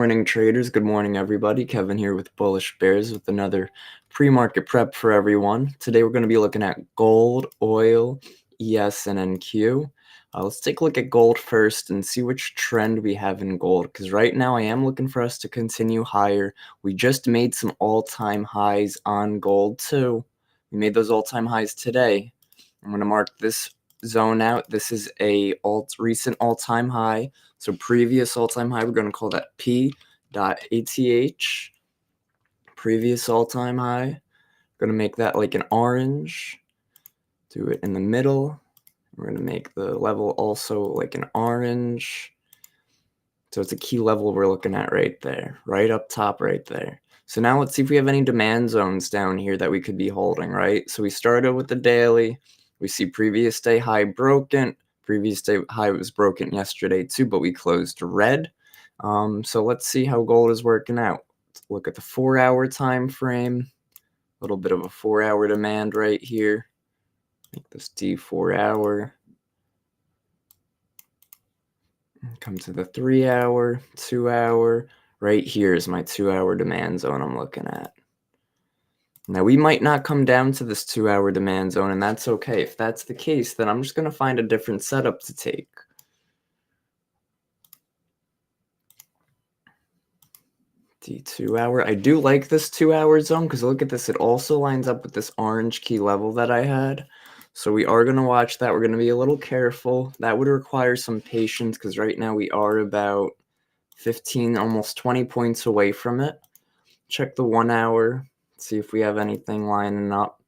Morning traders, good morning everybody. Kevin here with Bullishbrs with another pre-market prep for everyone. Today we're going to be looking at gold, oil, ES, and NQ. Let's take a look at gold first and see which trend we have in gold, because right now I am looking for us to continue higher. We just made some all-time highs on gold too. We made those all-time highs today. I'm going to mark this zone out. This is a recent all-time high. So previous all-time high, we're going to call that P.ATH. Previous all-time high. Going to make that like an orange. Do it in the middle. We're going to make the level also like an orange. So it's a key level we're looking at right there. Right up top right there. So now let's see if we have any demand zones down here that we could be holding, right? So we started with the daily. We see previous day high broken. Previous day high was broken yesterday too, but we closed red. So let's see how gold is working out. Let's look at the 4-hour time frame. A little bit of a 4-hour demand right here. Make this D 4-hour. Come to the 3-hour, 2-hour. Right here is my 2-hour demand zone I'm looking at. Now, we might not come down to this 2-hour demand zone, and that's okay. If that's the case, then I'm just going to find a different setup to take. The 2-hour. I do like this 2-hour zone because look at this. It also lines up with this orange key level that I had. So we are going to watch that. We're going to be a little careful. That would require some patience because right now we are about 15, almost 20 points away from it. Check the 1-hour. See if we have anything lining up.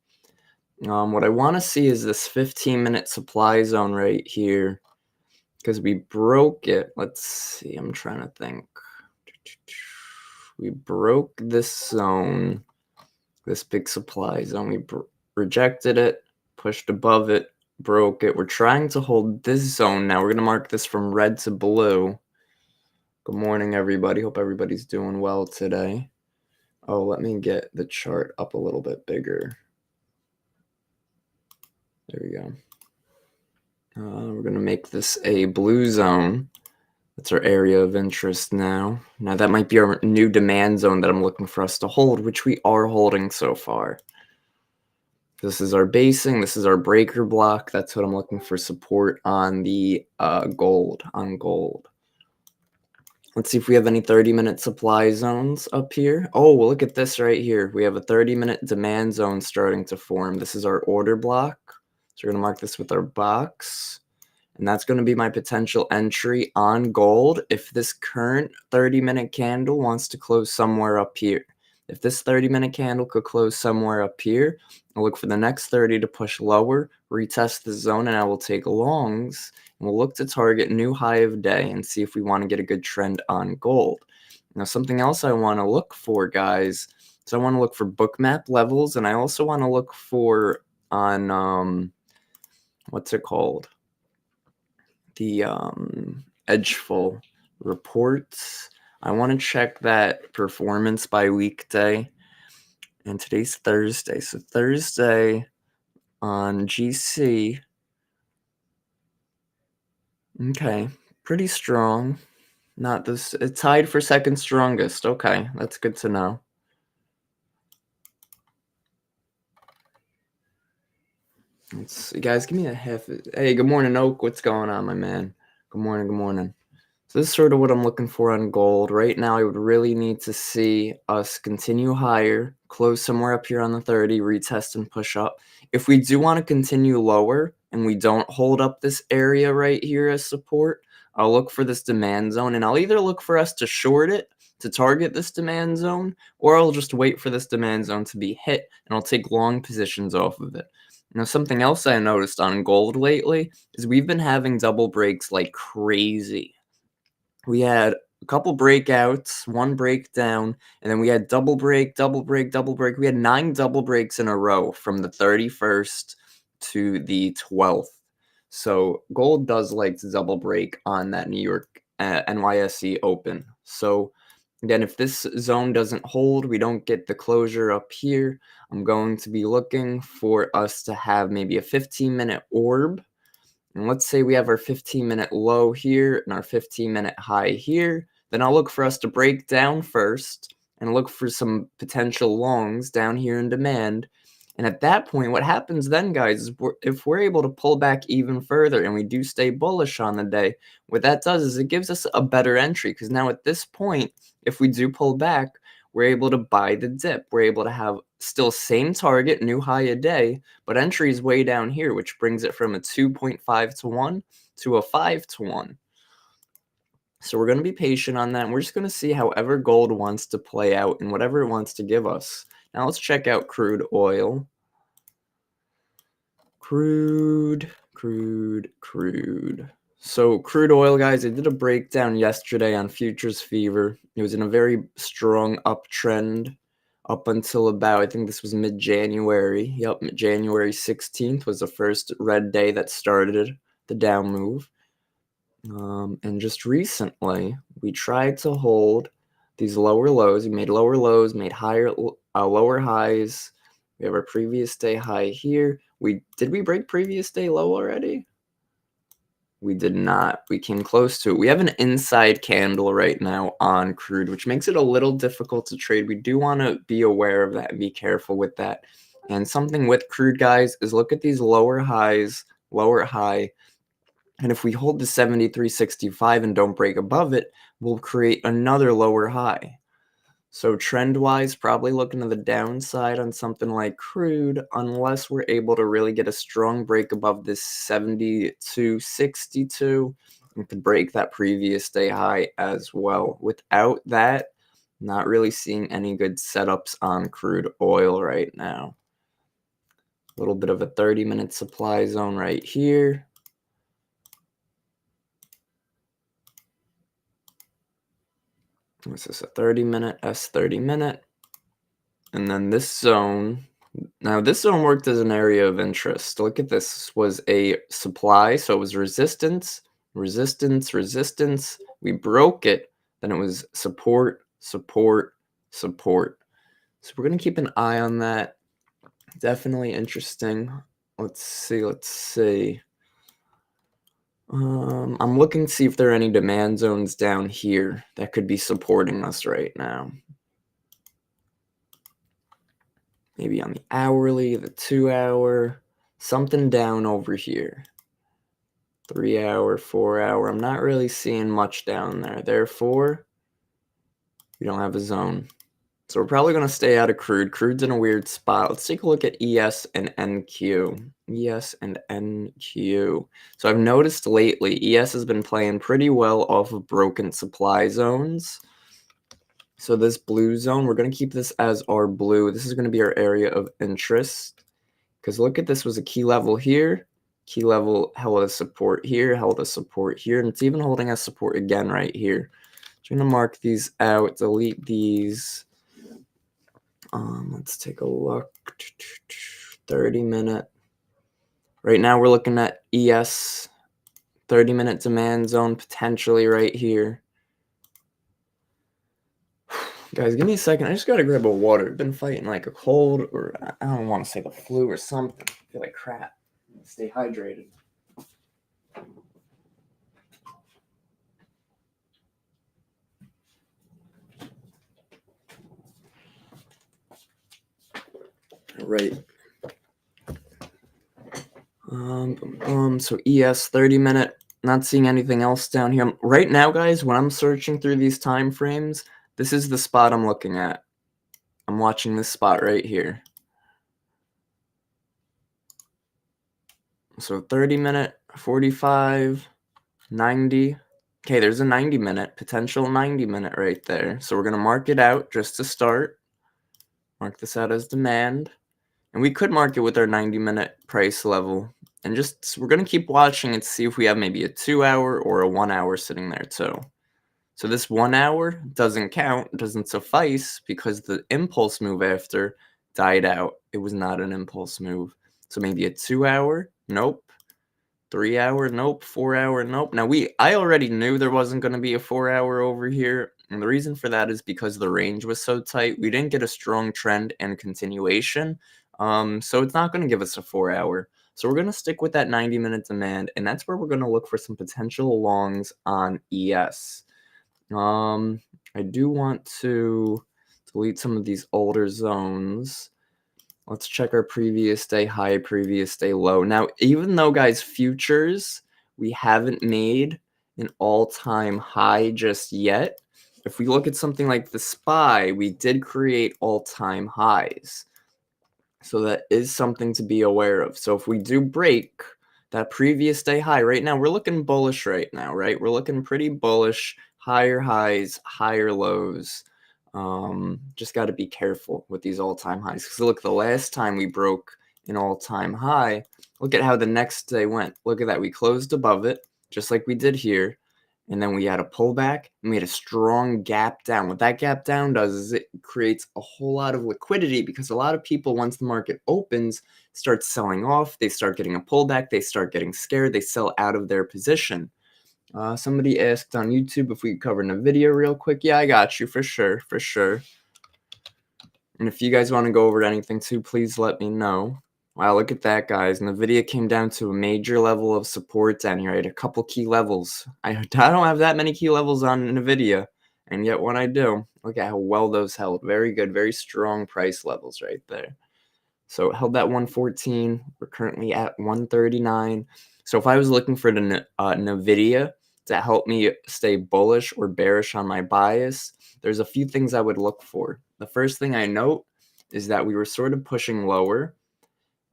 What I want to see is this 15-minute supply zone right here because we broke it. Let's see. I'm trying to think. We broke this zone, this big supply zone. We rejected it, pushed above it, broke it. We're trying to hold this zone now. We're going to mark this from red to blue. Good morning, everybody. Hope everybody's doing well today. Oh, let me get the chart up a little bit bigger. There we go. We're going to make this a blue zone. That's our area of interest now. Now that might be our new demand zone that I'm looking for us to hold, which we are holding so far. This is our basing. This is our breaker block. That's what I'm looking for support on the gold, Let's see if we have any 30-minute supply zones up here. Oh, well, look at this right here. We have a 30-minute demand zone starting to form. This is our order block. So we're going to mark this with our box. And that's going to be my potential entry on gold if this current 30-minute candle wants to close somewhere up here. If this 30-minute candle could close somewhere up here, I'll look for the next 30 to push lower, retest the zone, and I will take longs. And we'll look to target new high of day and see if we want to get a good trend on gold. Now, something else I want to look for, guys, so I want to look for Bookmap levels, and I also want to look for on, what's it called? The Edgeful reports. I want to check that performance by weekday. And today's Thursday. So Thursday on GC. Okay, pretty strong. Not this. It's tied for second strongest. Okay, that's good to know. Let's see, guys, give me a half. Hey, good morning, Oak. What's going on, my man? Good morning, good morning. So this is sort of what I'm looking for on gold. Right now, I would really need to see us continue higher, close somewhere up here on the 30, retest and push up. If we do want to continue lower and we don't hold up this area right here as support, I'll look for this demand zone, and I'll either look for us to short it to target this demand zone, or I'll just wait for this demand zone to be hit, and I'll take long positions off of it. Now, something else I noticed on gold lately is we've been having double breaks like crazy. We had a couple breakouts, one breakdown, and then we had double break, double break, double break. We had 9 double breaks in a row from the 31st to the 12th. So gold does like to double break on that New York NYSE open. So again, if this zone doesn't hold, we don't get the closure up here, I'm going to be looking for us to have maybe a 15-minute orb. And let's say we have our 15-minute low here and our 15-minute high here. then I'll look for us to break down first and look for some potential longs down here in demand. And at that point, what happens then, guys, is if we're able to pull back even further and we do stay bullish on the day, what that does is it gives us a better entry, because now at this point, if we do pull back, we're able to buy the dip. We're able to have still same target, new high a day, but entry is way down here, which brings it from a 2.5 to 1 to a 5 to 1. So we're going to be patient on that, and we're just going to see however gold wants to play out and whatever it wants to give us. Now let's check out crude oil. Crude. So crude oil, guys, I did a breakdown yesterday on Futures Fever. It was in a very strong uptrend up until about, I think this was mid-January. Yep, January 16th was the first red day that started the down move. And just recently, we tried to hold these lower lows. We made lower lows, made lower highs. We have our previous day high here. Did we break previous day low already? We did not. We came close to it. We have an inside candle right now on crude, which makes it a little difficult to trade. We do want to be aware of that and be careful with that. And something with crude, guys, is look at these lower highs, lower high. And if we hold the 73.65 and don't break above it, we'll create another lower high. So trend-wise, probably looking to the downside on something like crude, unless we're able to really get a strong break above this 72.62 and could break that previous day high as well. Without that, not really seeing any good setups on crude oil right now. A little bit of a 30-minute supply zone right here. This is a 30-minute, S30-minute. And then this zone, now this zone worked as an area of interest. Look at this, this was a supply, so it was resistance, resistance, resistance. We broke it, then it was support, support, support. So we're going to keep an eye on that. Definitely interesting. Let's see. I'm looking to see if there are any demand zones down here that could be supporting us right now. Maybe on the hourly, the 2 hour, something down over here. 3 hour, 4 hour. I'm not really seeing much down there. Therefore, we don't have a zone. So we're probably going to stay out of crude. Crude's in a weird spot. Let's take a look at ES and NQ. ES and NQ. So I've noticed lately ES has been playing pretty well off of broken supply zones. So this blue zone, we're going to keep this as our blue. This is going to be our area of interest. Because look at this was a key level here. Key level held a support here, held a support here. And it's even holding a support again right here. So I'm going to mark these out, delete these. Let's take a look. 30-minute. Right now we're looking at ES 30-minute demand zone potentially right here. Guys, give me a second. I just gotta grab a water. I've been fighting like a cold, or I don't want to say the flu or something. I feel like crap. Stay hydrated. Right. So ES 30-minute. Not seeing anything else down here. Right now, guys, when I'm searching through these time frames, this is the spot I'm looking at. I'm watching this spot right here. So 30-minute, 45, 90. Okay, there's a 90-minute, potential 90-minute right there. So we're going to mark it out just to start. Mark this out as demand. And we could mark it with our 90-minute price level. And just, we're going to keep watching and see if we have maybe a 2 hour or a 1 hour sitting there too. So this 1 hour doesn't count, doesn't suffice, because the impulse move after died out. It was not an impulse move. So maybe a 2 hour, nope. 3 hour, nope. 4 hour, nope. Now I already knew there wasn't going to be a 4 hour over here. And the reason for that is because the range was so tight. We didn't get a strong trend and continuation. So it's not going to give us a 4 hour. So we're going to stick with that 90-minute demand. And that's where we're going to look for some potential longs on ES. I do want to delete some of these older zones. Let's check our previous day high, previous day low. Now, even though, guys, futures, we haven't made an all-time high just yet. If we look at something like the SPY, we did create all-time highs. So that is something to be aware of. So if we do break that previous day high, right now we're looking bullish right now, right? We're looking pretty bullish, higher highs, higher lows. Just got to be careful with these all-time highs. Because look, the last time we broke an all-time high, look at how the next day went. Look at that. We closed above it, just like we did here. And then we had a pullback and we had a strong gap down. What that gap down does is it creates a whole lot of liquidity because a lot of people, once the market opens, start selling off. They start getting a pullback. They start getting scared. They sell out of their position. Somebody asked on YouTube if we could cover in a video real quick. Yeah, I got you for sure, for sure. And if you guys want to go over anything too, please let me know. Wow, look at that, guys. And the video came down to a major level of support down here. I had a couple key levels. I don't have that many key levels on NVIDIA. And yet when I do, look at how well those held. Very good, very strong price levels right there. So it held that 114. We're currently at 139. So if I was looking for the NVIDIA to help me stay bullish or bearish on my bias, there's a few things I would look for. The first thing I note is that we were sort of pushing lower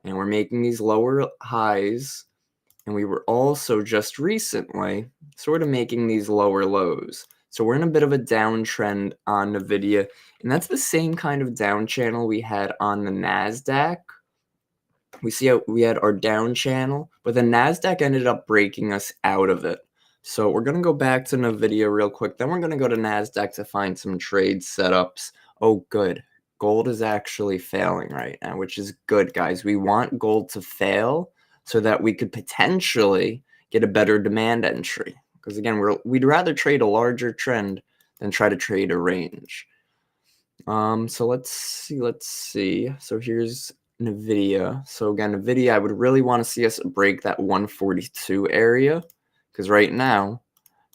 and we're making these lower highs, and we were also just recently sort of making these lower lows. So we're in a bit of a downtrend on NVIDIA, and that's the same kind of down channel we had on the NASDAQ. We see how we had our down channel, but the NASDAQ ended up breaking us out of it. So we're going to go back to NVIDIA real quick. Then we're going to go to NASDAQ to find some trade setups. Oh, good. Gold is actually failing right now, which is good, guys. We want gold to fail so that we could potentially get a better demand entry. Because again, we'd rather trade a larger trend than try to trade a range. So let's see. So here's NVIDIA. So again, NVIDIA, I would really want to see us break that 142 area. Because right now,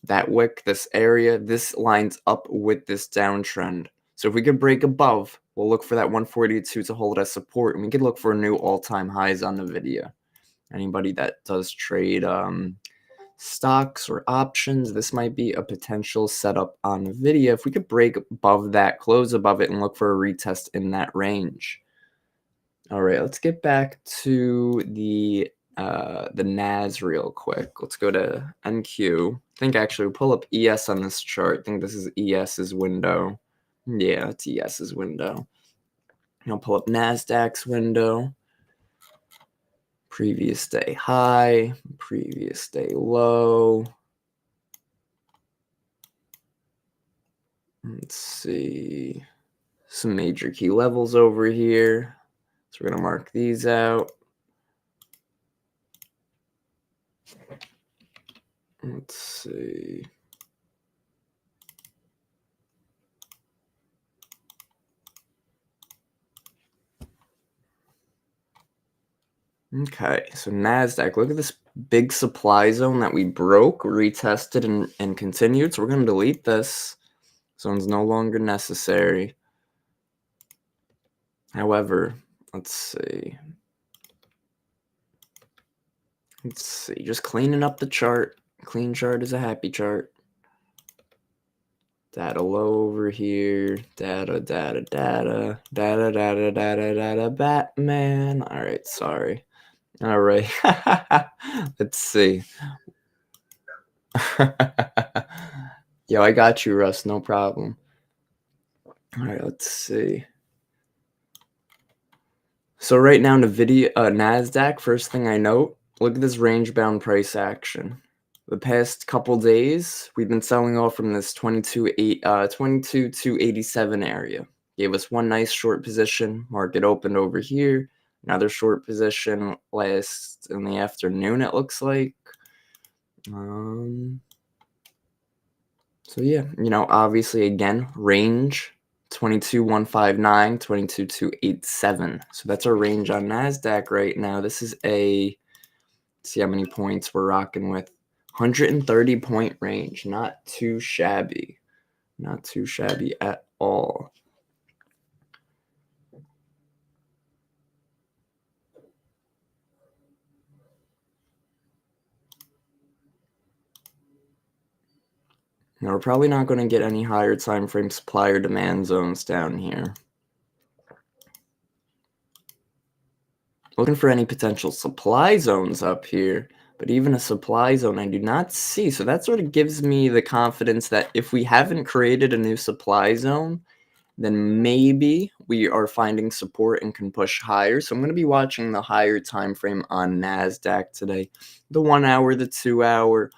that wick, this area, this lines up with this downtrend. So if we could break above, we'll look for that 142 to hold as support, and we could look for new all-time highs on NVIDIA. Anybody that does trade stocks or options, this might be a potential setup on NVIDIA. If we could break above that, close above it, and look for a retest in that range. All right, let's get back to the NAS real quick. Let's go to NQ. I think actually we'll pull up ES on this chart. I think this is ES's window. Yeah, it's ES's window. I'll pull up NASDAQ's window. Previous day high, previous day low. Let's see. Some major key levels over here. So we're going to mark these out. Let's see. Okay, so NASDAQ, look at this big supply zone that we broke, retested, and continued. So we're going to delete this. Zone's no longer necessary. However, let's see. Let's see, just cleaning up the chart. Clean chart is a happy chart. Data low over here. Data, Batman. All right, sorry. All right. Let's see. Yo, I got you, Russ. No problem. All right, let's see. So right now, NASDAQ, first thing I note, look at this range-bound price action. The past couple days, we've been selling off from this 22,287 area. Gave us one nice short position. Market opened over here. Another short position last in the afternoon, it looks like. So yeah, obviously again, range 22,159, 22,287. So that's our range on NASDAQ right now. This is let's see how many points we're rocking with. 130 point range, not too shabby. Not too shabby at all. Now, we're probably not going to get any higher time frame supply or demand zones down here. Looking for any potential supply zones up here, but even a supply zone I do not see. So that sort of gives me the confidence that if we haven't created a new supply zone, then maybe we are finding support and can push higher. So I'm going to be watching the higher time frame on NASDAQ today. The 1 hour, the 2 hour,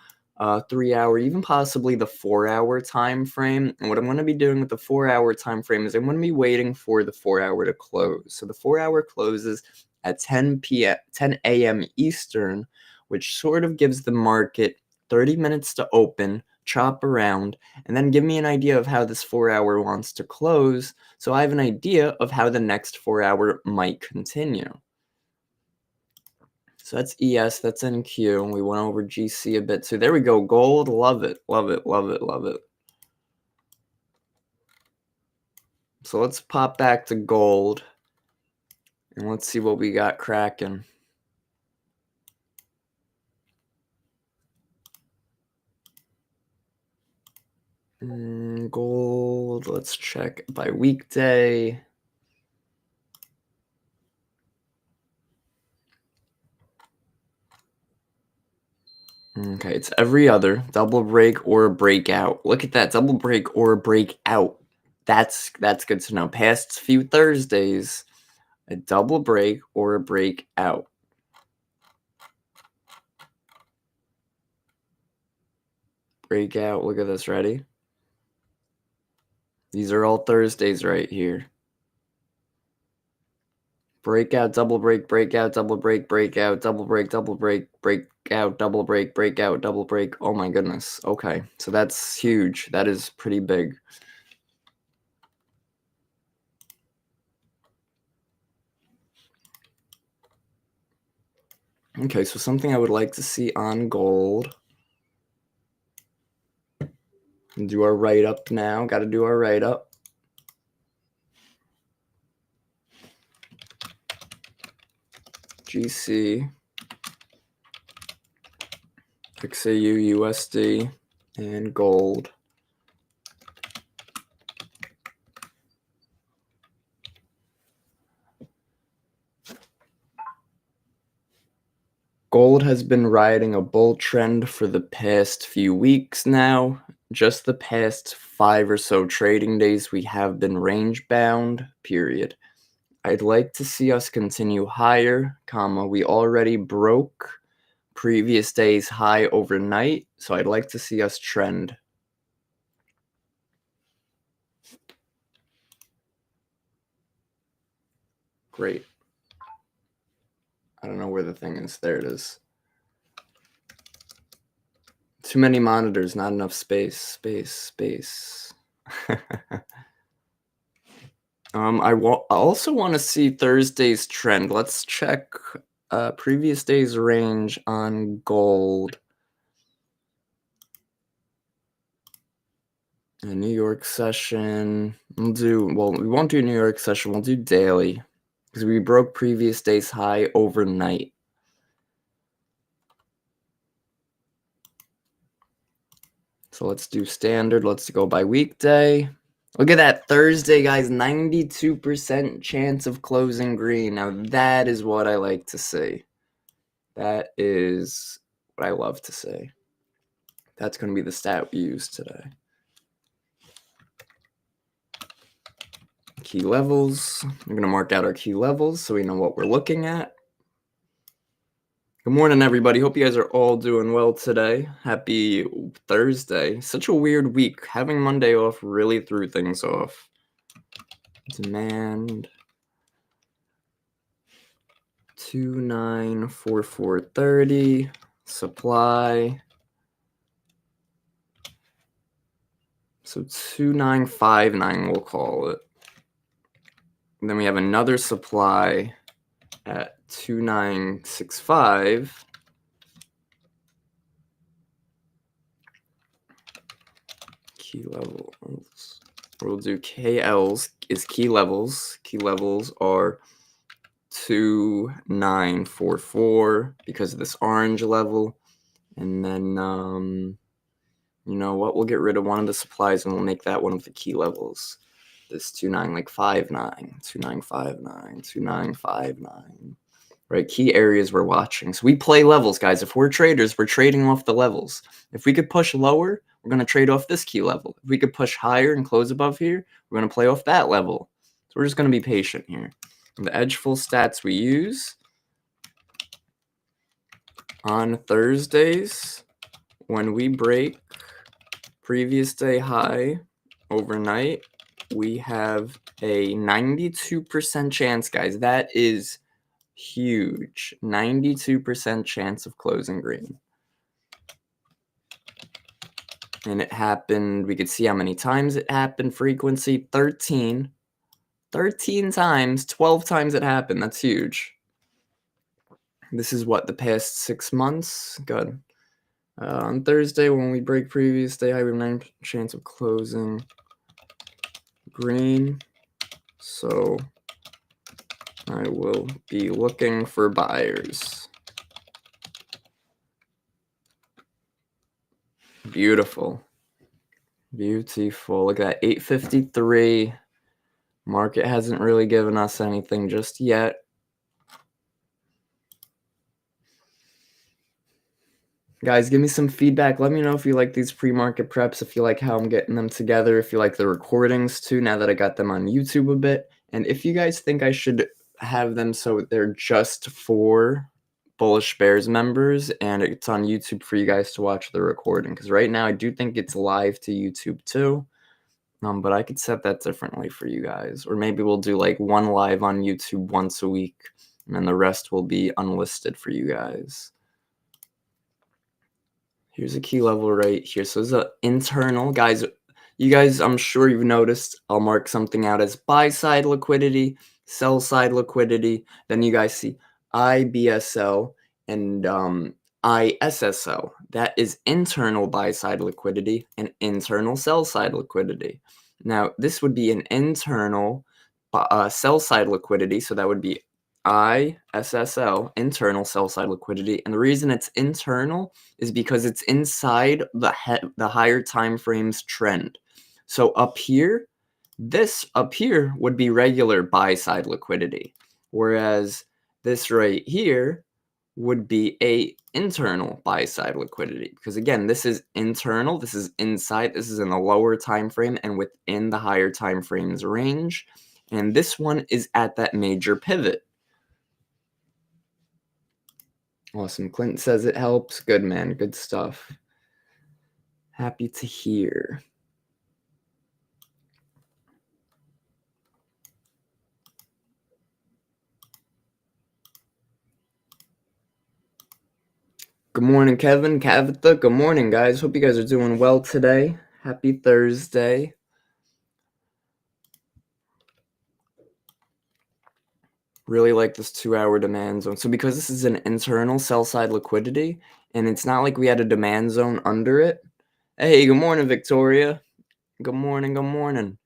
3 hour, even possibly the 4 hour time frame. And what I'm going to be doing with the 4 hour time frame is I'm going to be waiting for the 4 hour to close. So the 4 hour closes at 10 a.m. Eastern, which sort of gives the market 30 minutes to open, chop around, and then give me an idea of how this 4 hour wants to close, so I have an idea of how the next 4 hour might continue. So that's ES, that's NQ. We went over GC a bit too. There we go, gold, love it, love it, love it, love it. So let's pop back to gold, and let's see what we got cracking. Gold, let's check by weekday. Okay, it's every other double break or a breakout. Look at that, double break or a breakout. That's good to know. Past few Thursdays, a double break or a breakout. Breakout, look at this, ready? These are all Thursdays right here. Breakout, double break, breakout, double break, breakout, double break, breakout, double break, breakout, double break. Oh my goodness. Okay, so that's huge. That is pretty big. Okay, so something I would like to see on gold. Do our write-up now. Got to do our write-up. GC, XAU, USD, and gold. Gold has been riding a bull trend for the past few weeks now. Just the past 5 or so trading days, we have been range bound, period. I'd like to see us continue higher, comma, we already broke previous day's high overnight, so I'd like to see us trend. Great. I don't know where the thing is. There it is. Too many monitors, not enough space. Space. I also want to see Thursday's trend. Let's check previous day's range on gold. A New York session. We won't do New York session. We'll do daily because we broke previous day's high overnight. So let's do standard. Let's go by weekday. Look at that Thursday, guys. 92% chance of closing green. Now that is what I like to see. That is what I love to see. That's going to be the stat we use today. Key levels. I'm going to mark out our key levels so we know what we're looking at. Good morning, everybody. Hope you guys are all doing well today. Happy Thursday. Such a weird week. Having Monday off really threw things off. Demand 294430. Supply. So 2959 we'll call it. And then we have another supply at 2965. key levels. We'll do KLs is key levels. Key levels are 2944 because of this orange level. And then, you know what? We'll get rid of one of the supplies and we'll make that one of the key levels. This 2959, 2959, 2959. Right, key areas we're watching. So we play levels, guys. If we're traders, we're trading off the levels. If we could push lower, we're going to trade off this key level. If we could push higher and close above here, we're going to play off that level. So we're just going to be patient here. And the edge full stats we use on Thursdays when we break previous day high overnight, we have a 92% chance, guys. That is huge. 92% chance of closing green. And it happened, we could see how many times it happened, frequency, 13. 13 times, 12 times it happened. That's huge. This is what, the past 6 months? Good. On Thursday, when we break previous day high, we have 9% chance of closing green. So I will be looking for buyers. Beautiful. Beautiful. Look at that, 853. Market hasn't really given us anything just yet. Guys, give me some feedback. Let me know if you like these pre-market preps, if you like how I'm getting them together, if you like the recordings too, now that I got them on YouTube a bit. And if you guys think I should have them so they're just for Bullishbrs members and it's on YouTube for you guys to watch the recording. Because right now I do think it's live to YouTube too. But I could set that differently for you guys. Or maybe we'll do like one live on YouTube once a week. And then the rest will be unlisted for you guys. Here's a key level right here. So this is an internal, guys. You guys, I'm sure you've noticed, I'll mark something out as buy side liquidity, sell side liquidity. Then you guys see IBSL and ISSO. That is internal buy side liquidity and internal sell side liquidity. Now, this would be an internal sell side liquidity. So that would be ISSL, internal sell side liquidity. And the reason it's internal is because it's inside the higher time frames trend. So up here, this up here would be regular buy side liquidity, whereas this right here would be a internal buy side liquidity, because again, this is internal, this is inside, this is in the lower time frame and within the higher time frames range, and this one is at that major pivot. Awesome. Clinton says it helps. Good, man. Good stuff. Happy to hear. Good morning, Kevin, Kavitha. Good morning, guys. Hope you guys are doing well today. Happy Thursday. Really like this 2-hour demand zone. So because this is an internal sell side liquidity, and it's not like we had a demand zone under it. Hey, good morning, Victoria. Good morning, good morning.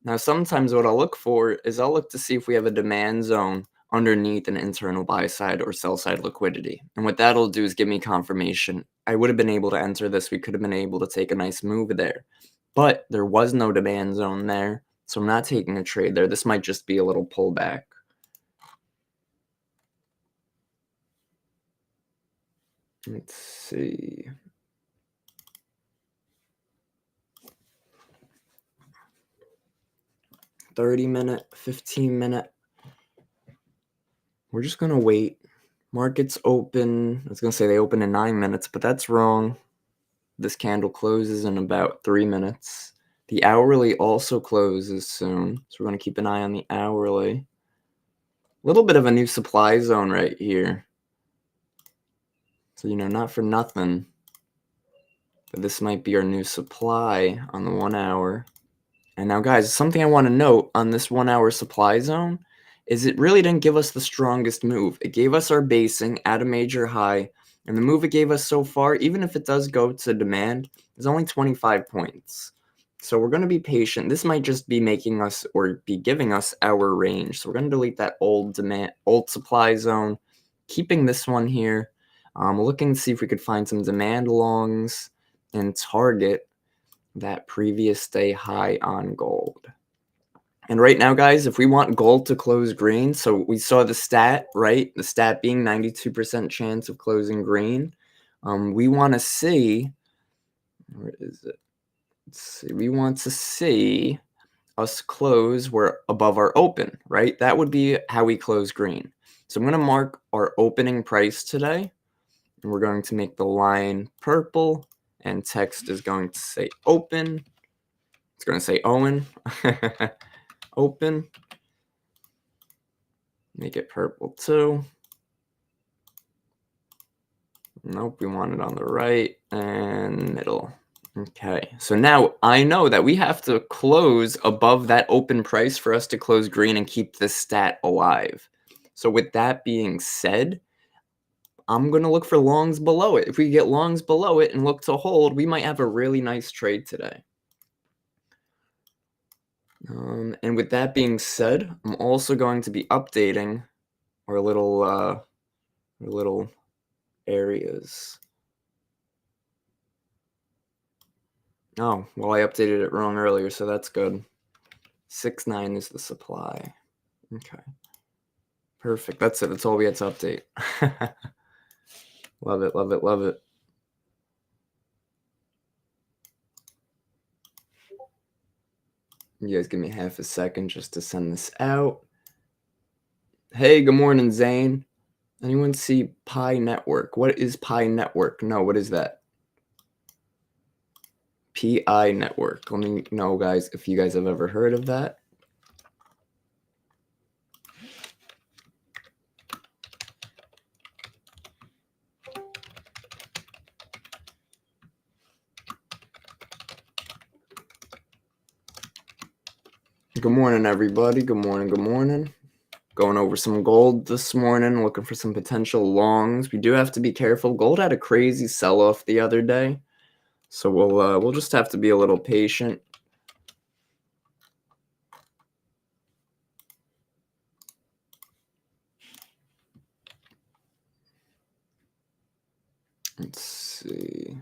Now, sometimes what I'll look for is I'll look to see if we have a demand zone underneath an internal buy side or sell side liquidity. And what that'll do is give me confirmation. I would have been able to enter this. We could have been able to take a nice move there. But there was no demand zone there. So I'm not taking a trade there. This might just be a little pullback. Let's see. $30-minute, 15-minute. We're just going to wait. Markets open. I was going to say they open in 9 minutes, but that's wrong. This candle closes in about 3 minutes. The hourly also closes soon, so we're going to keep an eye on the hourly. A little bit of a new supply zone right here. So, not for nothing, but this might be our new supply on the 1 hour. And now, guys, something I want to note on this 1 hour supply zone is it really didn't give us the strongest move. It gave us our basing at a major high And the move it gave us so far, even if it does go to demand, is only 25 points. So we're going to be patient. This might just be making us or be giving us our range. So we're going to delete that old supply zone, keeping this one here. Looking to see if we could find some demand longs and target that previous day high on gold. And right now, guys, if we want gold to close green, so we saw the stat, right? The stat being 92% chance of closing green. We want to see, where is it? Let's see, we want to see us close where above our open, right? That would be how we close green. So I'm going to mark our opening price today, and we're going to make the line purple, and text is going to say open. It's going to say Owen. Open. Make it purple too. Nope, we want it on the right and middle. Okay, so now I know that we have to close above that open price for us to close green and keep this stat alive. So with that being said, I'm going to look for longs below it. If we get longs below it and look to hold, we might have a really nice trade today. And with that being said, I'm also going to be updating our little areas. Oh, well, I updated it wrong earlier, so that's good. 6.9 is the supply. Okay. Perfect. That's it. That's all we had to update. Love it, love it, love it. You guys give me half a second just to send this out. Hey, good morning, Zane. Anyone see Pi Network? What is Pi Network? No, what is that? PI Network. Let me know, guys, if you guys have ever heard of that. Good morning, everybody. Good morning, good morning. Going over some gold this morning, looking for some potential longs. We do have to be careful. Gold had a crazy sell-off the other day, so we'll just have to be a little patient. Let's see.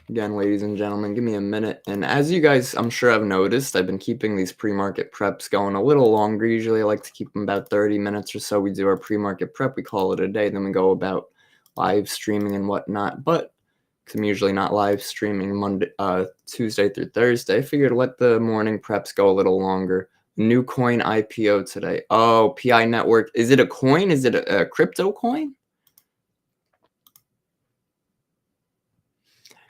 Again, ladies and gentlemen, give me a minute. And as you guys, I'm sure have noticed, I've been keeping these pre-market preps going a little longer. Usually I like to keep them about 30 minutes or so. We do our pre-market prep. We call it a day. Then we go about live streaming and whatnot. But because I'm usually not live streaming Tuesday through Thursday, I figured let the morning preps go a little longer. New coin IPO today. Oh, PI Network. Is it a coin? Is it a crypto coin?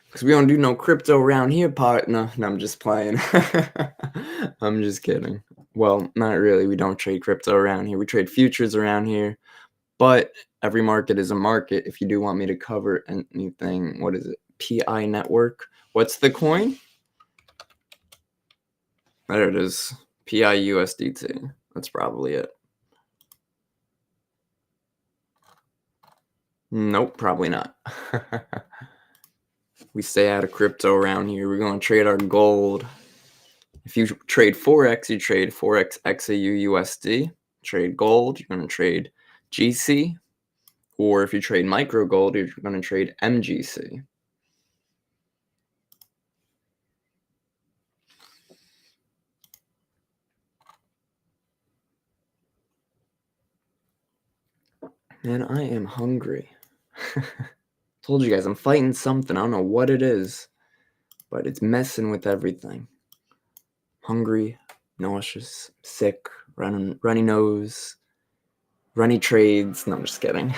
Because we don't do no crypto around here, partner. No, I'm just playing. I'm just kidding. Well, not really. We don't trade crypto around here. We trade futures around here. But every market is a market. If you do want me to cover anything, what is it? PI Network. What's the coin? There it is. PI USDT. That's probably it. Nope, probably not. We stay out of crypto around here. We're going to trade our gold. If you trade Forex, you trade Forex XAU USD. Trade gold, you're going to trade GC. Or if you trade micro gold, you're going to trade MGC. Man, I am hungry. Told you guys, I'm fighting something. I don't know what it is, but it's messing with everything. Hungry, nauseous, sick, runny nose, runny trades. No, I'm just kidding.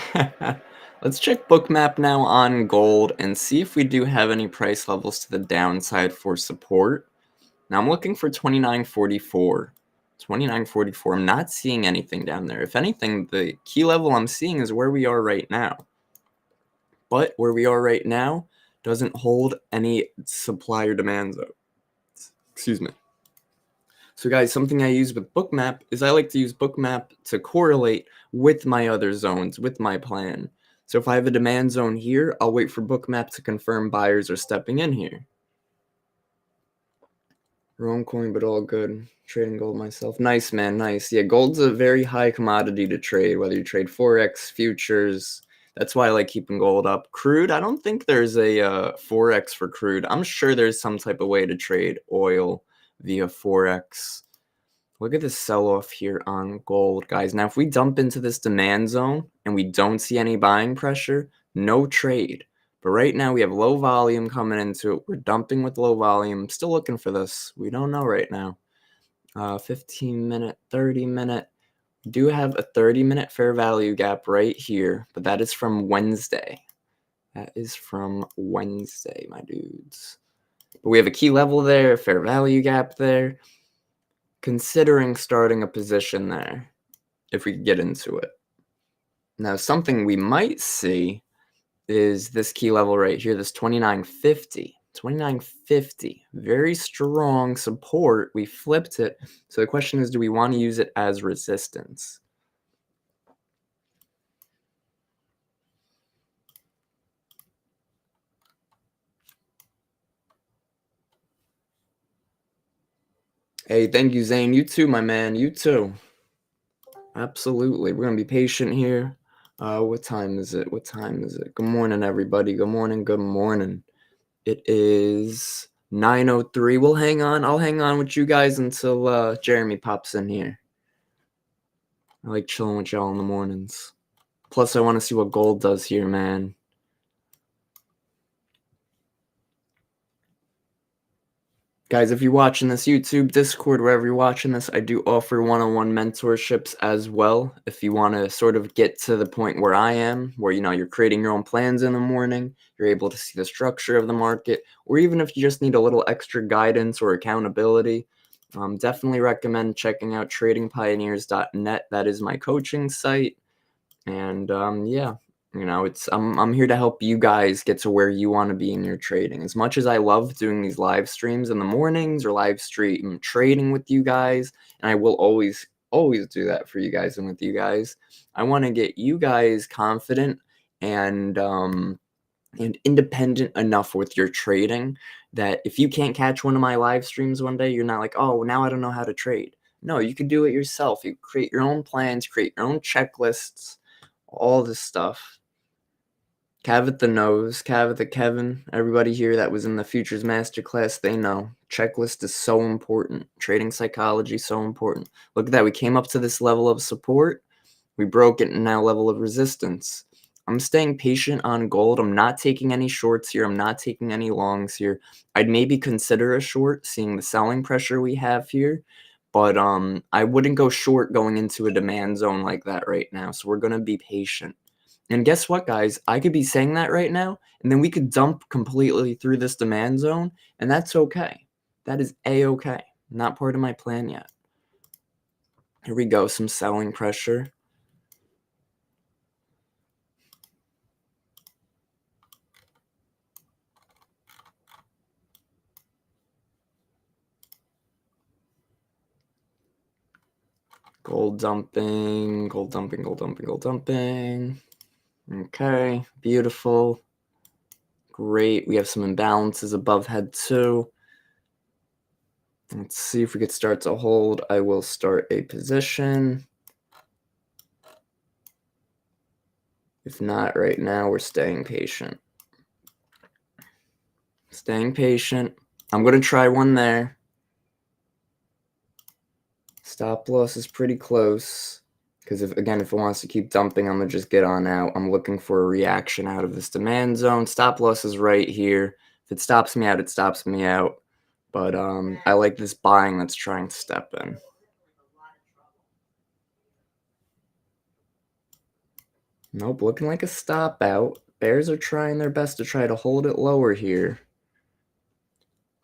Let's check Bookmap now on gold and see if we do have any price levels to the downside for support. Now I'm looking for 29.44. 29.44. I'm not seeing anything down there. If anything, the key level I'm seeing is where we are right now. But where we are right now doesn't hold any supply or demand zone. Excuse me. So guys, something I use with Bookmap is I like to use Bookmap to correlate with my other zones, with my plan. So if I have a demand zone here, I'll wait for Bookmap to confirm buyers are stepping in here. Wrong coin, but all good. Trading gold myself. Nice, man. Nice. Yeah, gold's a very high commodity to trade, whether you trade Forex, futures. That's why I like keeping gold up. Crude, I don't think there's a Forex for crude. I'm sure there's some type of way to trade oil via Forex. Look at this sell-off here on gold, guys. Now, if we dump into this demand zone and we don't see any buying pressure, no trade. But right now, we have low volume coming into it. We're dumping with low volume. Still looking for this. We don't know right now. 15-minute, 30-minute. Do have a 30-minute fair value gap right here, but that is from Wednesday. That is from Wednesday, my dudes. But we have a key level there, fair value gap there. Considering starting a position there, if we could get into it. Now, something we might see is this key level right here, this 2950. 2950, very strong support. We flipped it. So the question is, do we want to use it as resistance? Hey, thank you, Zane. You too, my man. You too. Absolutely. We're going to be patient here. What time is it? What time is it? Good morning, everybody. Good morning. Good morning. It is 9:03. We'll hang on. I'll hang on with you guys until Jeremy pops in here. I like chilling with y'all in the mornings. Plus, I want to see what gold does here, man. Guys, if you're watching this YouTube, Discord, wherever you're watching this, I do offer one-on-one mentorships as well. If you want to sort of get to the point where I am, where you're creating your own plans in the morning, you're able to see the structure of the market, or even if you just need a little extra guidance or accountability, definitely recommend checking out tradingpioneers.net. That is my coaching site. And yeah, I'm here to help you guys get to where you want to be in your trading. As much as I love doing these live streams in the mornings or live stream trading with you guys, and I will always do that for you guys and with you guys, I want to get you guys confident and independent enough with your trading that if you can't catch one of my live streams one day, you're not like, oh, now I don't know how to trade. No, you can do it yourself. You create your own plans, create your own checklists, all this stuff. Cav at the nose, Cav at the Kevin, everybody here that was in the Futures Masterclass, they know. Checklist is so important. Trading psychology is so important. Look at that. We came up to this level of support. We broke it and now level of resistance. I'm staying patient on gold. I'm not taking any shorts here. I'm not taking any longs here. I'd maybe consider a short, seeing the selling pressure we have here. But I wouldn't go short going into a demand zone like that right now. So we're going to be patient. And guess what, guys? I could be saying that right now, and then we could dump completely through this demand zone, and that's okay. That is A-okay. Not part of my plan yet. Here we go, some selling pressure. Gold dumping, gold dumping, gold dumping, gold dumping. Okay, beautiful. Great. We have some imbalances above head too. Let's see if we could start to hold. I will start a position. If not right now, we're staying patient. Staying patient. I'm going to try one there. Stop loss is pretty close. Because if it wants to keep dumping, I'm going to just get on out. I'm looking for a reaction out of this demand zone. Stop loss is right here. If it stops me out, it stops me out. But I like this buying that's trying to step in. Nope, looking like a stop out. Bears are trying their best to try to hold it lower here.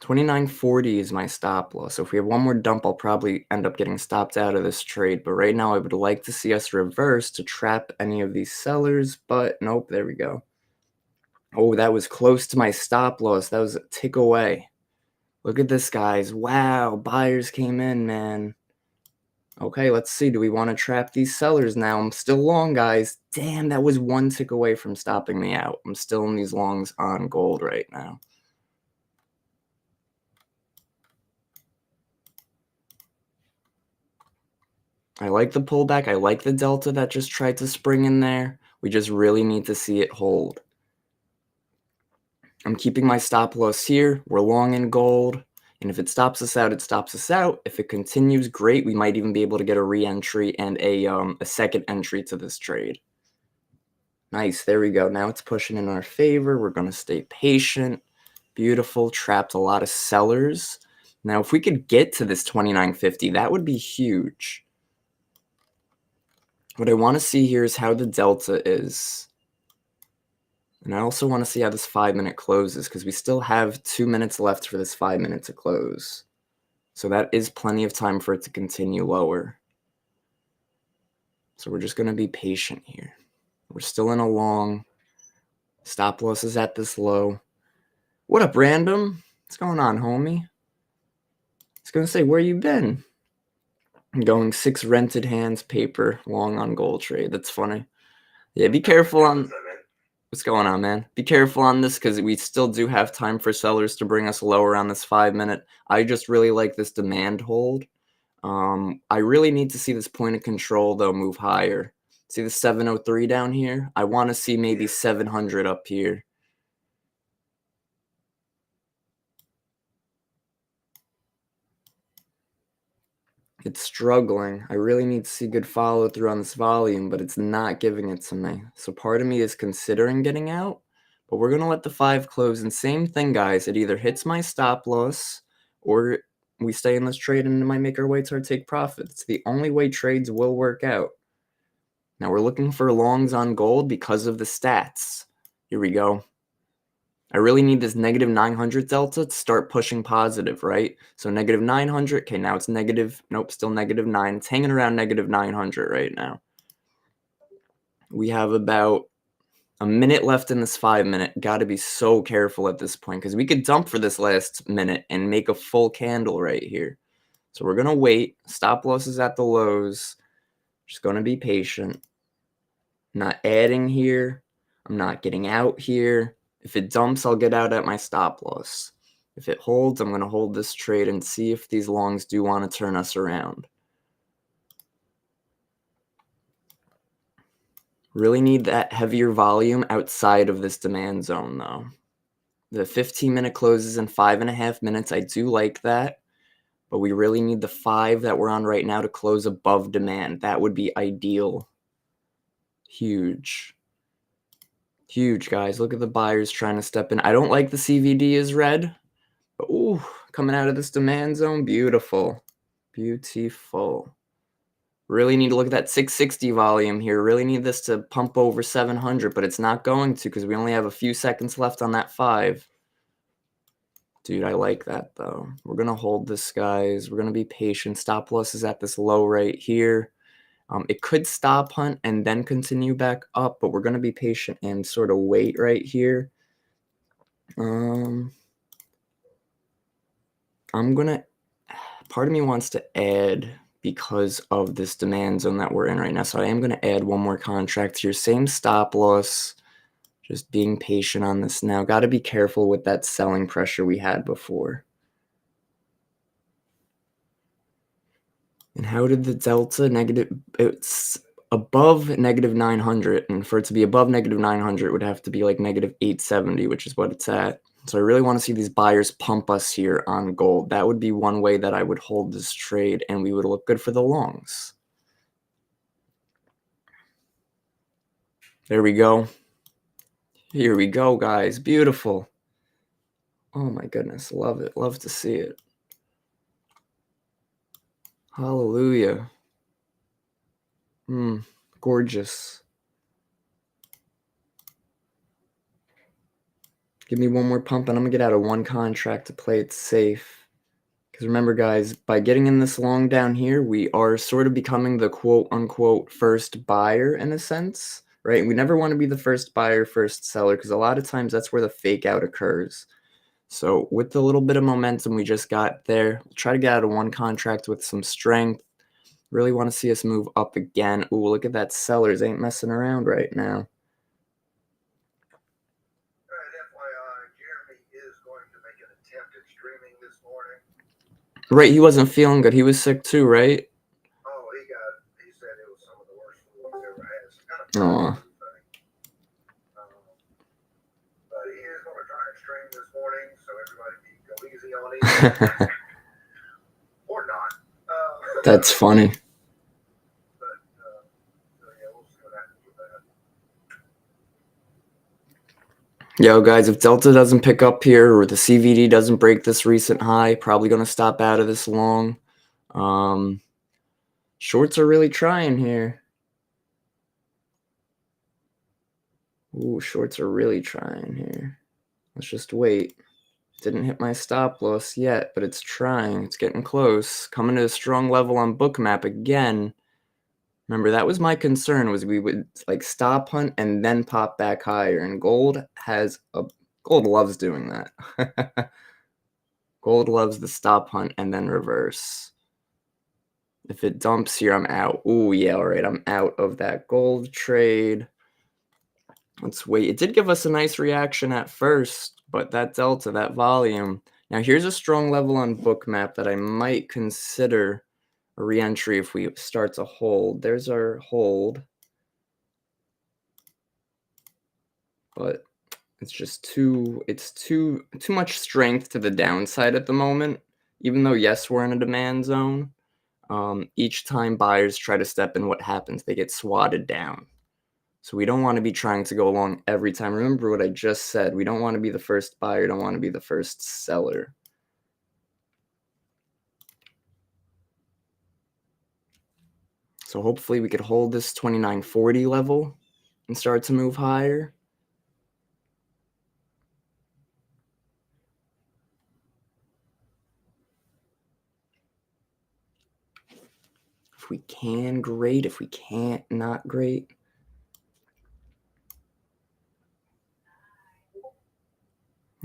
2940 is my stop loss. So if we have one more dump, I'll probably end up getting stopped out of this trade. But right now, I would like to see us reverse to trap any of these sellers. But nope, there we go. Oh, that was close to my stop loss. That was a tick away. Look at this, guys. Wow, buyers came in, man. Okay, let's see. Do we want to trap these sellers now? I'm still long, guys. Damn, that was one tick away from stopping me out. I'm still in these longs on gold right now. I like the pullback. I like the delta that just tried to spring in there. We just really need to see it hold. I'm keeping my stop loss here. We're long in gold. And if it stops us out, it stops us out. If it continues, great. We might even be able to get a re-entry and a second entry to this trade. Nice. There we go. Now it's pushing in our favor. We're going to stay patient. Beautiful. Trapped a lot of sellers. Now, if we could get to this 29.50, that would be huge. What I want to see here is how the delta is. And I also want to see how this 5-minute closes because we still have 2 minutes left for this 5-minute to close. So that is plenty of time for it to continue lower. So we're just going to be patient here. We're still in a long. Stop loss is at this low. What up, random? What's going on, homie? I was going to say, where you been? I'm going 6 rented hands paper long on gold trade. That's funny. Yeah, be careful on... What's going on, man? Be careful on this because we still do have time for sellers to bring us lower on this 5-minute. I just really like this demand hold. I really need to see this point of control, though, move higher. See the 703 down here? I want to see maybe 700 up here. It's struggling. I really need to see good follow through on this volume, but it's not giving it to me. So part of me is considering getting out, but we're going to let the 5 close. And same thing, guys. It either hits my stop loss or we stay in this trade and it might make our way to our take profit. It's the only way trades will work out. Now we're looking for longs on gold because of the stats. Here we go. I really need this negative 900 delta to start pushing positive, right? So negative 900. Okay, now it's negative. Nope, still negative 9. It's hanging around negative 900 right now. We have about a minute left in this 5-minute. Got to be so careful at this point because we could dump for this last minute and make a full candle right here. So we're going to wait. Stop losses at the lows. Just going to be patient. Not adding here. I'm not getting out here. If it dumps, I'll get out at my stop loss. If it holds, I'm going to hold this trade and see if these longs do want to turn us around. Really need that heavier volume outside of this demand zone, though. The 15-minute closes in 5.5 minutes. I do like that, but we really need the 5 that we're on right now to close above demand. That would be ideal. Huge. Huge, guys. Look at the buyers trying to step in. I don't like the CVD is red. But, ooh, coming out of this demand zone. Beautiful. Beautiful. Really need to look at that 660 volume here. Really need this to pump over 700, but it's not going to because we only have a few seconds left on that 5. Dude, I like that, though. We're going to hold this, guys. We're going to be patient. Stop loss is at this low right here. It could stop hunt and then continue back up, but we're going to be patient and sort of wait right here. I'm going to, part of me wants to add because of this demand zone that we're in right now. So I am going to add one more contract here. Same stop loss, just being patient on this now. Got to be careful with that selling pressure we had before. And how did the delta negative? It's above negative 900. And for it to be above negative 900, it would have to be like negative 870, which is what it's at. So I really want to see these buyers pump us here on gold. That would be one way that I would hold this trade, and we would look good for the longs. There we go. Here we go, guys. Beautiful. Oh my goodness. Love it. Love to see it. Hallelujah. Gorgeous. Give me one more pump, and I'm going to get out of one contract to play it safe. Because remember, guys, by getting in this long down here, we are sort of becoming the quote-unquote first buyer in a sense, right? We never want to be the first buyer, first seller, because a lot of times that's where the fake out occurs. So with the little bit of momentum we just got there, we'll try to get out of one contract with some strength. Really want to see us move up again. Ooh, look at that. Sellers ain't messing around right now. Right, he wasn't feeling good. He was sick too, right? He said it was some of the worst flu he's ever had. It's kind of funny. But he is going to try and stream this morning, so everybody can go easy on him. Or not. That's funny. But, yeah, we'll see what happens with that. Yo, guys, if Delta doesn't pick up here or the CVD doesn't break this recent high, probably going to stop out of this long. Shorts are really trying here. Ooh, shorts are really trying here. Let's just wait. Didn't hit my stop loss yet, but it's trying. It's getting close. Coming to a strong level on Bookmap again. Remember, that was my concern, was we would like stop hunt and then pop back higher. And gold loves doing that. Gold loves the stop hunt and then reverse. If it dumps here, I'm out. Ooh, yeah, all right, I'm out of that gold trade. Let's wait. It did give us a nice reaction at first, but that delta, that volume. Now, here's a strong level on Bookmap that I might consider a re-entry if we start to hold. There's our hold. But it's just too much strength to the downside at the moment. Even though, yes, we're in a demand zone. Each time buyers try to step in, what happens? They get swatted down. So we don't want to be trying to go along every time. Remember what I just said. We don't want to be the first buyer. Don't want to be the first seller. So hopefully we could hold this 2940 level and start to move higher. If we can, great. If we can't, not great.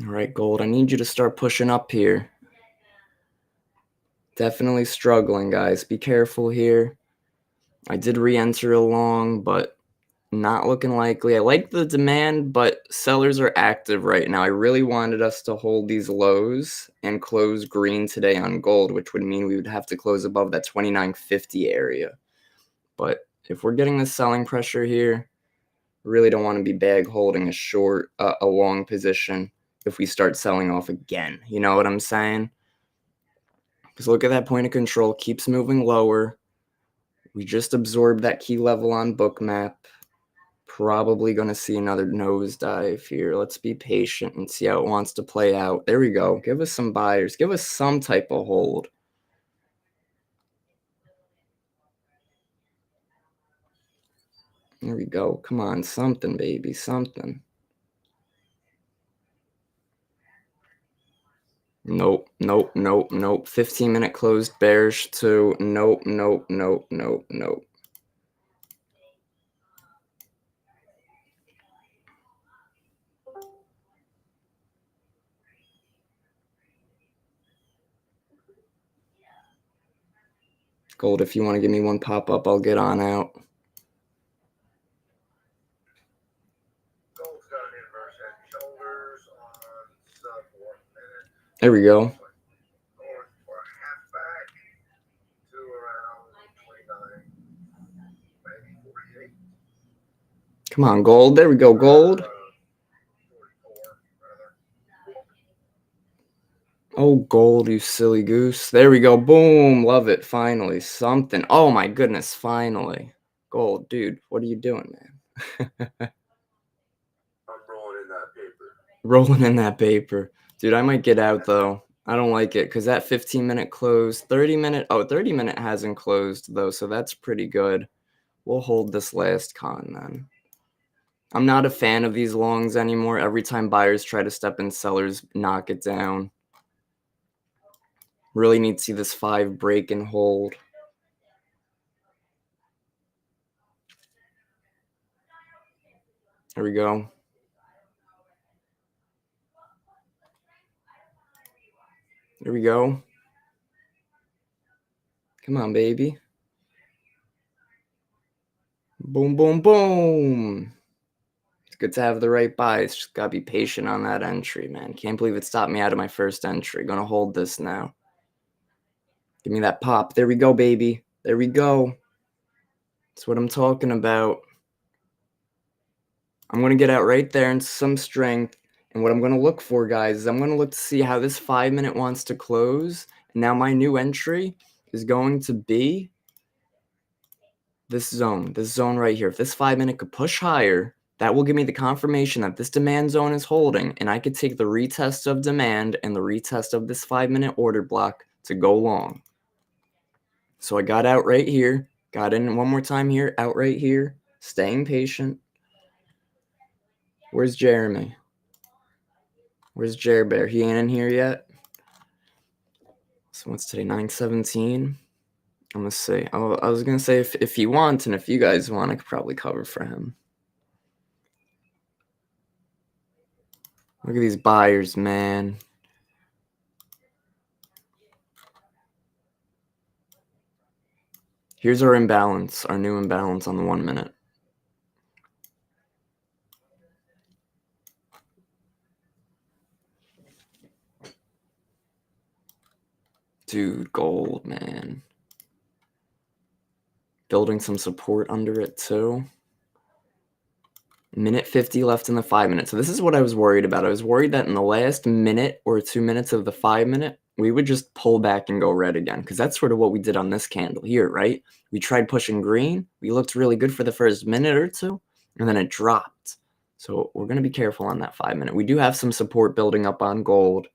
All right, gold, I need you to start pushing up here. Definitely struggling, guys. Be careful here. I did re-enter along, but not looking likely. I like the demand, but sellers are active right now. I really wanted us to hold these lows and close green today on gold, which would mean we would have to close above that 2950 area. But if we're getting the selling pressure here, really don't want to be bag holding a long position if we start selling off again. You know what I'm saying? Because look at that point of control, keeps moving lower. We just absorbed that key level on Bookmap. Probably going to see another nosedive here. Let's be patient and see how it wants to play out. There we go. Give us some buyers. Give us some type of hold. There we go. Come on, something, baby, something. Nope, nope, nope, nope. 15-minute closed bearish too. Nope, nope, nope, nope, nope. Gold, if you want to give me one pop-up, I'll get on out. Gold's got an inverse head and shoulders on sub 1 minute. There we go. North for a half back to around 29, maybe 48. Come on, gold. There we go, gold. 44, rather. Oh, gold, you silly goose. There we go. Boom. Love it. Finally. Something. Oh, my goodness. Finally. Gold, dude. What are you doing, man? I'm rolling in that paper. Rolling in that paper. Dude, I might get out, though. I don't like it because that 15-minute close, 30-minute hasn't closed, though, so that's pretty good. We'll hold this last con, then. I'm not a fan of these longs anymore. Every time buyers try to step in, sellers knock it down. Really need to see this 5 break and hold. There we go. There we go. Come on, baby. Boom, boom, boom. It's good to have the right buys. Just gotta be patient on that entry, man. Can't believe it stopped me out of my first entry. Gonna hold this now. Give me that pop. There we go, baby. There we go. That's what I'm talking about. I'm going to get out right there into some strength. And what I'm going to look for, guys, is I'm going to look to see how this 5 minute wants to close. And now my new entry is going to be this zone right here. If this 5 minute could push higher, that will give me the confirmation that this demand zone is holding. And I could take the retest of demand and the retest of this 5 minute order block to go long. So I got out right here. Got in one more time here, out right here, staying patient. Where's Jeremy? Where's Jer Bear? He ain't in here yet. So what's today? 9/17. I'm gonna say. Oh, I was gonna say if you want and if you guys want, I could probably cover for him. Look at these buyers, man. Here's our imbalance, our new imbalance on the 1 minute. Dude, gold, man. Building some support under it too. Minute 50 left in the 5 minute. So this is what I was worried about. I was worried that in the last minute or 2 minutes of the 5 minute, we would just pull back and go red again. Because that's sort of what we did on this candle here, right? We tried pushing green. We looked really good for the first minute or two, and then it dropped. So we're going to be careful on that 5 minute. We do have some support building up on gold.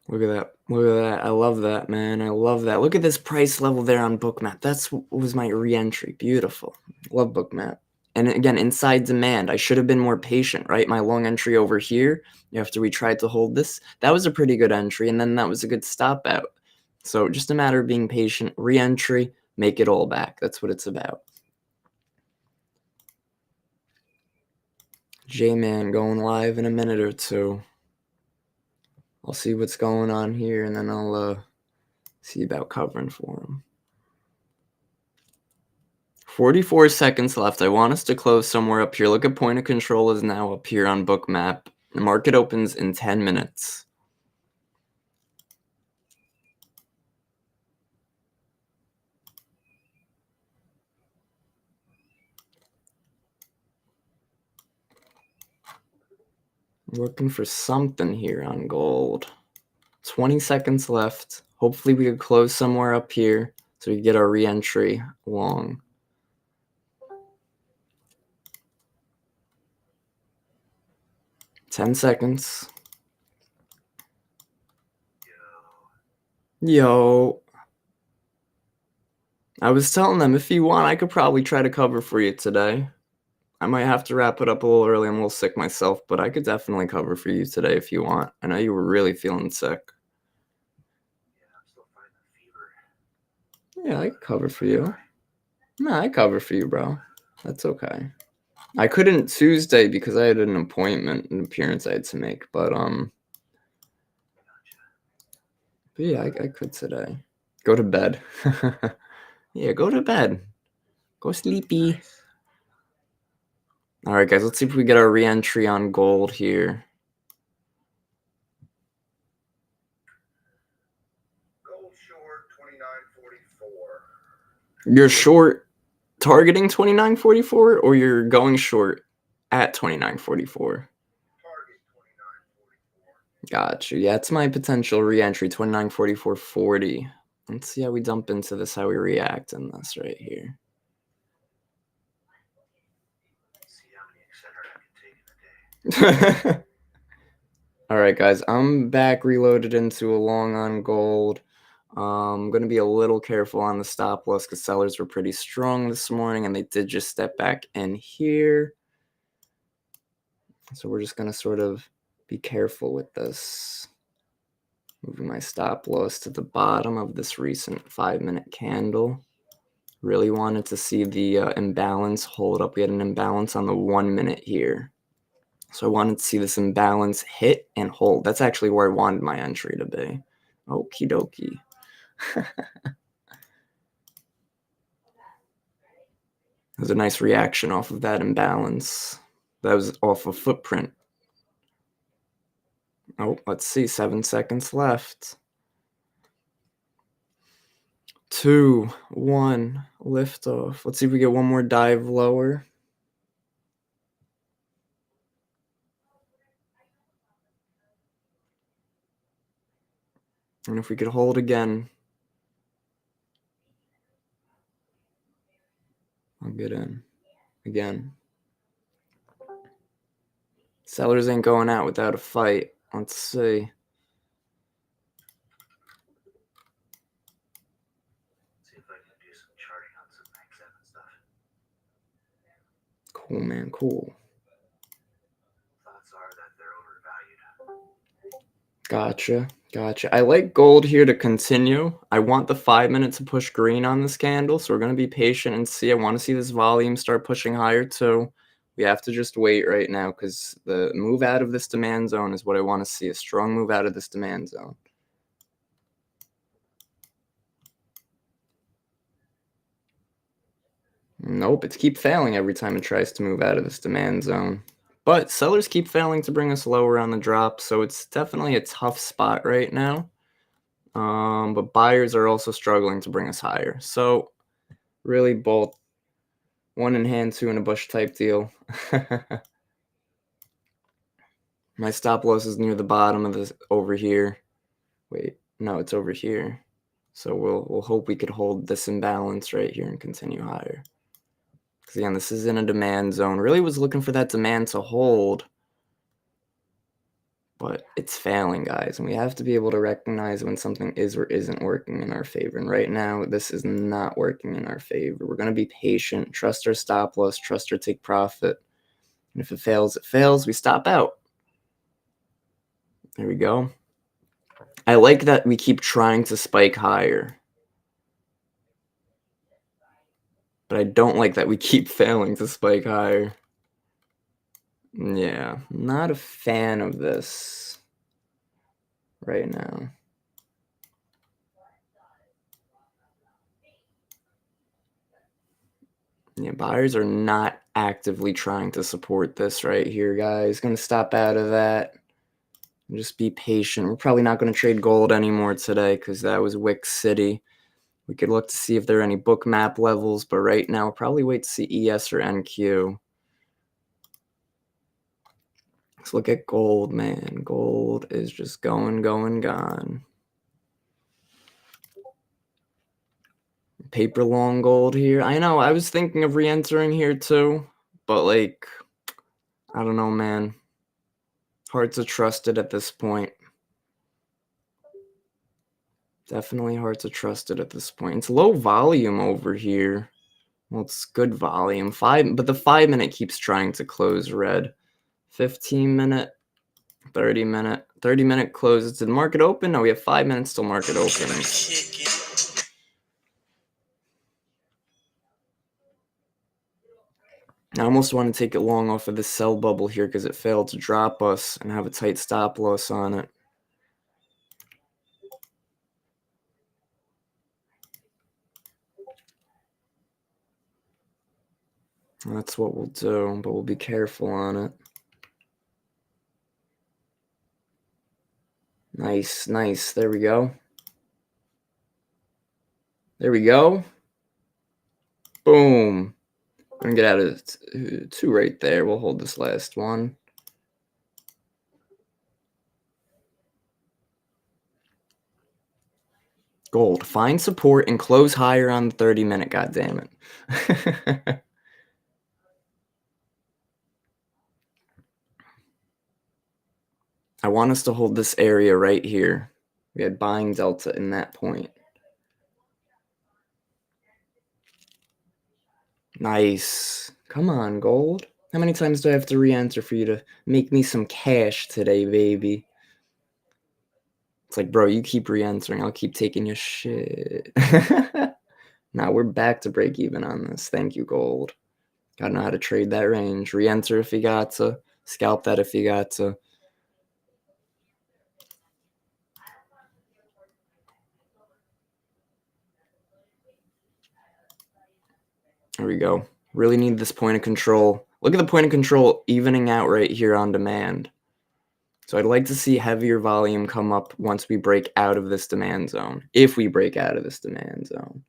Look at that. Look at that. I love that, man. I love that. Look at this price level there on Bookmap. That's was my re-entry. Beautiful. Love Bookmap. And again, inside demand, I should have been more patient, right? My long entry over here, after we tried to hold this, that was a pretty good entry, and then that was a good stop out. So just a matter of being patient, re-entry, make it all back. That's what it's about. J-Man going live in a minute or two. I'll see what's going on here, and then I'll see about covering for him. 44 seconds left. I want us to close somewhere up here. Look at point of control is now up here on Bookmap. The market opens in 10 minutes. Looking for something here on gold. 20 seconds left. Hopefully we could close somewhere up here so we can get our re-entry long. Ten seconds. Yo. I was telling them if you want, I could probably try to cover for you today. I might have to wrap it up a little early. I'm a little sick myself, but I could definitely cover for you today if you want. I know you were really feeling sick. Yeah, I'm still fighting the fever. Yeah, I could cover for you. No, I cover for you, bro. That's okay. I couldn't Tuesday because I had an appointment, an appearance I had to make, but yeah, I could today. Go to bed. Yeah, go to bed. Go sleepy. Nice. All right, guys, let's see if we get our re-entry on gold here. Gold short 29.44. You're short targeting 29.44, or you're going short at 29.44? Target 29.44. Gotcha. Yeah, it's my potential re-entry, 29.44.40. Let's see how we dump into this, how we react in this right here. See how many etc. I can take in a day. All right, guys, I'm back reloaded into a long on gold. I'm going to be a little careful on the stop loss because sellers were pretty strong this morning, and they did just step back in here. So we're just going to sort of be careful with this. Moving my stop loss to the bottom of this recent 5-minute candle. Really wanted to see the imbalance hold up. We had an imbalance on the 1 minute here. So I wanted to see this imbalance hit and hold. That's actually where I wanted my entry to be. Okie dokie. There's a nice reaction off of that imbalance. That was off of footprint. Oh, let's see. 7 seconds left. 2, 1, lift off. Let's see if we get one more dive lower. And if we could hold again, I'll get in again. Sellers ain't going out without a fight. Let's see. See if I can do some charting on some Max 7 stuff. Cool, man. Cool. Thoughts are that they're overvalued. Gotcha. Gotcha. I like gold here to continue. I want the 5 minute to push green on this candle, so we're going to be patient and see. I want to see this volume start pushing higher too. We have to just wait right now because the move out of this demand zone is what I want to see. A strong move out of this demand zone. Nope, it's keep failing every time it tries to move out of this demand zone. But sellers keep failing to bring us lower on the drop, so it's definitely a tough spot right now. But buyers are also struggling to bring us higher. So really both one in hand, two in a bush type deal. My stop loss is near the bottom of this over here. Wait, no, it's over here. So we'll hope we could hold this imbalance right here and continue higher. Because again, this is in a demand zone. Really was looking for that demand to hold. But it's failing, guys, and we have to be able to recognize when something is or isn't working in our favor. And right now, this is not working in our favor. We're going to be patient, trust our stop loss, trust our take profit. And if it fails, it fails. We stop out. There we go. I like that we keep trying to spike higher. But I don't like that we keep failing to spike higher. Yeah, not a fan of this right now. Yeah, buyers are not actively trying to support this right here, guys. Going to stop out of that. Just be patient. We're probably not going to trade gold anymore today because that was Wick City. We could look to see if there are any Bookmap levels, but right now we'll probably wait to see ES or NQ. Let's look at gold, man. Gold is just going, gone. Paper long gold here. I know, I was thinking of re-entering here too, but like, I don't know, man. Hard to trust it at this point. Definitely hard to trust it at this point. It's low volume over here. Well, it's good volume. But the 5 minute keeps trying to close red. 15 minute, 30 minute, 30 minute closes. Did the market open? No, we have 5 minutes till market opens. I almost want to take it long off of this sell bubble here because it failed to drop us and have a tight stop loss on it. That's what we'll do, but we'll be careful on it. Nice, nice. There we go. There we go. Boom. I'm going to get out of 2 right there. We'll hold this last one. Gold. Find support and close higher on the 30 minute. God damn it. I want us to hold this area right here. We had buying delta in that point. Nice. Come on, gold. How many times do I have to re-enter for you to make me some cash today, baby? It's like, bro, you keep re-entering. I'll keep taking your shit. Now we're back to break even on this. Thank you, gold. Gotta know how to trade that range. Re-enter if you got to. Scalp that if you got to. There we go. Really need this point of control. Look at the point of control evening out right here on demand. So I'd like to see heavier volume come up once we break out of this demand zone, if we break out of this demand zone.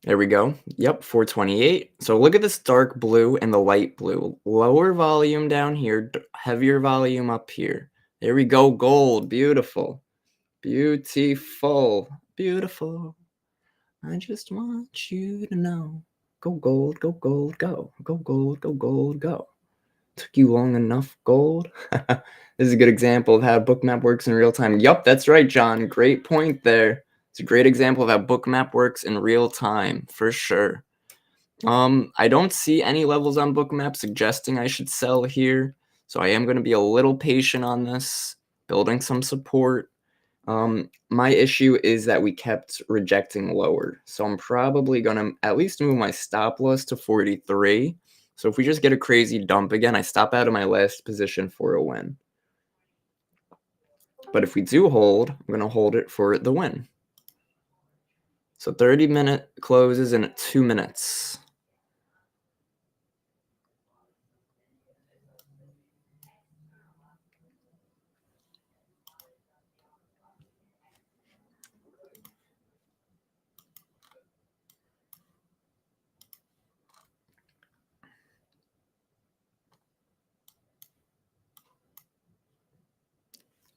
There we go. Yep, 428. So look at this dark blue and the light blue. Lower volume down here, heavier volume up here. There we go, gold. Beautiful. Beautiful. Beautiful. I just want you to know. Go gold, go gold, go. Go gold, go gold, go. Took you long enough, gold. This is a good example of how Bookmap works in real time. Yup, that's right, John. Great point there. It's a great example of how Bookmap works in real time, for sure. I don't see any levels on Bookmap suggesting I should sell here, so I am going to be a little patient on this, building some support. My issue is that we kept rejecting lower, so I'm probably going to at least move my stop loss to 43. So if we just get a crazy dump again, I stop out of my last position for a win. But if we do hold, I'm going to hold it for the win. So 30-minute closes in 2 minutes.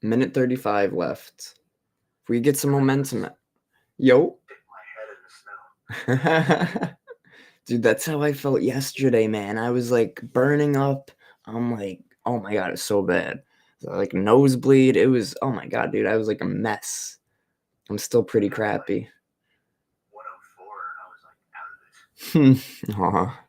Minute 35 left. If we get some momentum. Yo. My head in the snow. Dude, that's how I felt yesterday, man. I was like burning up. I'm like, oh my God, it's so bad. So, like nosebleed. It was, oh my God, dude, I was like a mess. I'm still pretty crappy. 104, I was like out of this. Aw.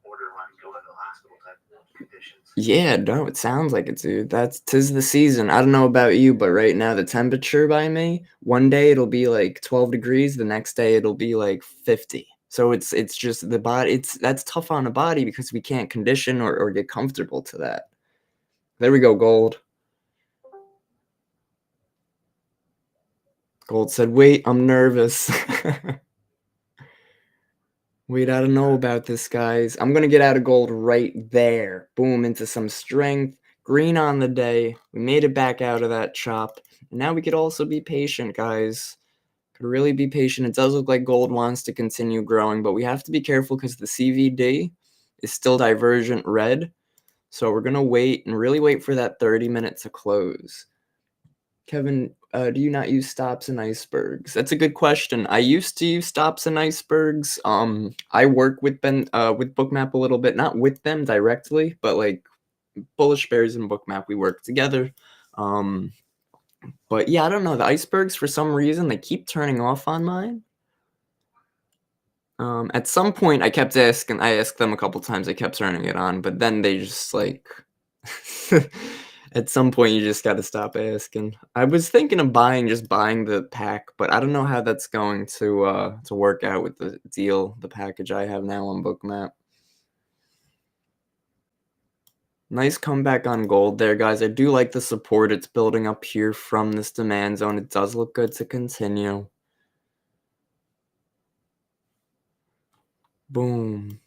Borderline go to the hospital type of conditions. Yeah, no, it sounds like it, dude. Tis the season. I don't know about you, but right now the temperature by me, one day it'll be like 12 degrees, the next day it'll be like 50. So it's just the body. That's tough on the body because we can't condition or get comfortable to that. There we go, gold. Gold said, "Wait, I'm nervous." Wait, I don't know about this, guys. I'm gonna get out of gold right there. Boom, into some strength. Green on the day. We made it back out of that chop. And now we could also be patient, guys. Could really be patient. It does look like gold wants to continue growing, but we have to be careful because the CVD is still divergent red. So we're gonna wait and really wait for that 30 minutes to close. Kevin, do you not use stops and icebergs? That's a good question. I used to use stops and icebergs. I work with Bookmap a little bit, not with them directly, but like Bullishbrs and Bookmap, we work together. But yeah, I don't know. The icebergs, for some reason, they keep turning off on mine. At some point, I asked them a couple times, I kept turning it on, but then they just like, at some point, you just got to stop asking. I was thinking of just buying the pack, but I don't know how that's going to work out with the package I have now on Bookmap. Nice comeback on gold there, guys. I do like the support it's building up here from this demand zone. It does look good to continue. Boom.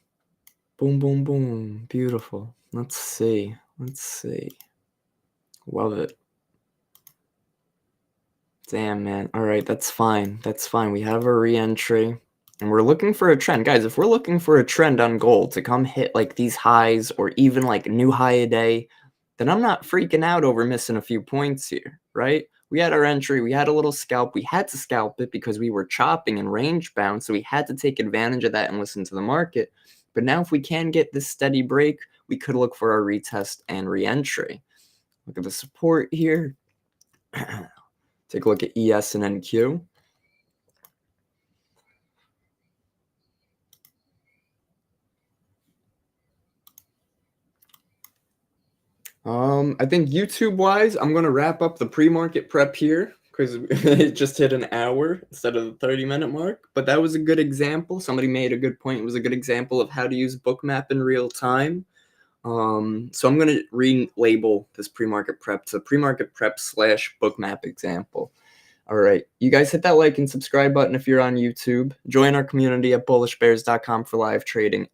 Boom, boom, boom. Beautiful. Let's see. Love it. Damn, man. All right, that's fine. We have a re-entry. And we're looking for a trend. Guys, if we're looking for a trend on gold to come hit like these highs or even like new high a day, then I'm not freaking out over missing a few points here, right? We had our entry. We had a little scalp. We had to scalp it because we were chopping and range bound. So we had to take advantage of that and listen to the market. But now if we can get this steady break, we could look for our retest and re-entry. Look at the support here. Take a look at ES and NQ. I think YouTube-wise, I'm going to wrap up the pre-market prep here because it just hit an hour instead of the 30-minute mark. But that was a good example. Somebody made a good point. It was a good example of how to use Bookmap in real time. So I'm going to relabel this pre-market prep to pre-market prep / Bookmap example. All right. You guys hit that like and subscribe button if you're on YouTube. Join our community at bullishbrs.com for live trading.